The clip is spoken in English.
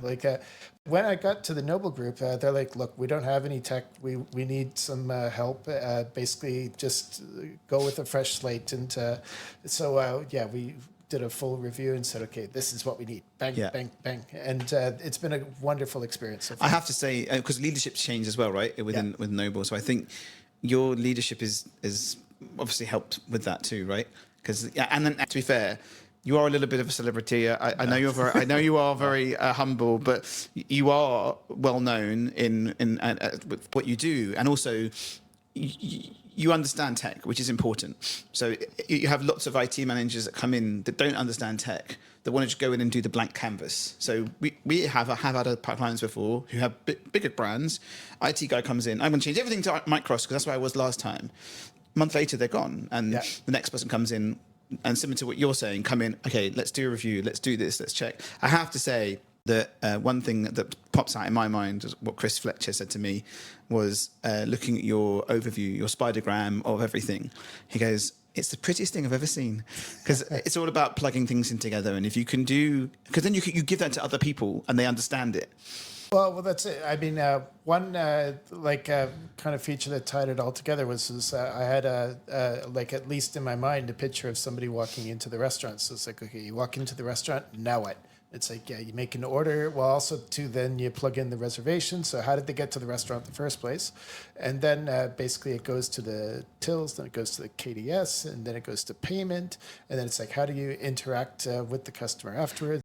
Like when I got to the Noble Group, they're like, look, we don't have any tech. We need some help. Basically, just go with a fresh slate. And yeah, we did a full review and said, okay, this is what we need. Bang, Yeah. bang, bang. And it's been a wonderful experience so far. I have to say, because leadership's changed as well, right? With Noble. So I think your leadership is obviously helped with that too, right? Because and then to be fair, you are a little bit of a celebrity. I know I know you are very humble, but you are well known in with what you do, and also you understand tech, which is important. So you have lots of IT managers that come in that don't understand tech, that want to just go in and do the blank canvas. So we have had clients before who have bigger brands. IT guy comes in, I'm going to change everything to Micros because that's where I was last time. A month later, they're gone, and the next person comes in, and similar to what you're saying, come in, okay, let's do a review, let's do this, let's check. I have to say that one thing that pops out in my mind is what Chris Fletcher said to me was looking at your overview, your spidergram of everything. He goes, it's the prettiest thing I've ever seen, because it's all about plugging things in together. And if you can do, because then you give that to other people and they understand it. Well, that's it. I mean, one kind of feature that tied it all together was I had like at least in my mind a picture of somebody walking into the restaurant. So it's like, okay, you walk into the restaurant, now what? It's like, yeah, you make an order. Well, also too, then you plug in the reservation. So how did they get to the restaurant in the first place? And then basically it goes to the tills, then it goes to the KDS, and then it goes to payment. And then it's like, how do you interact with the customer afterwards?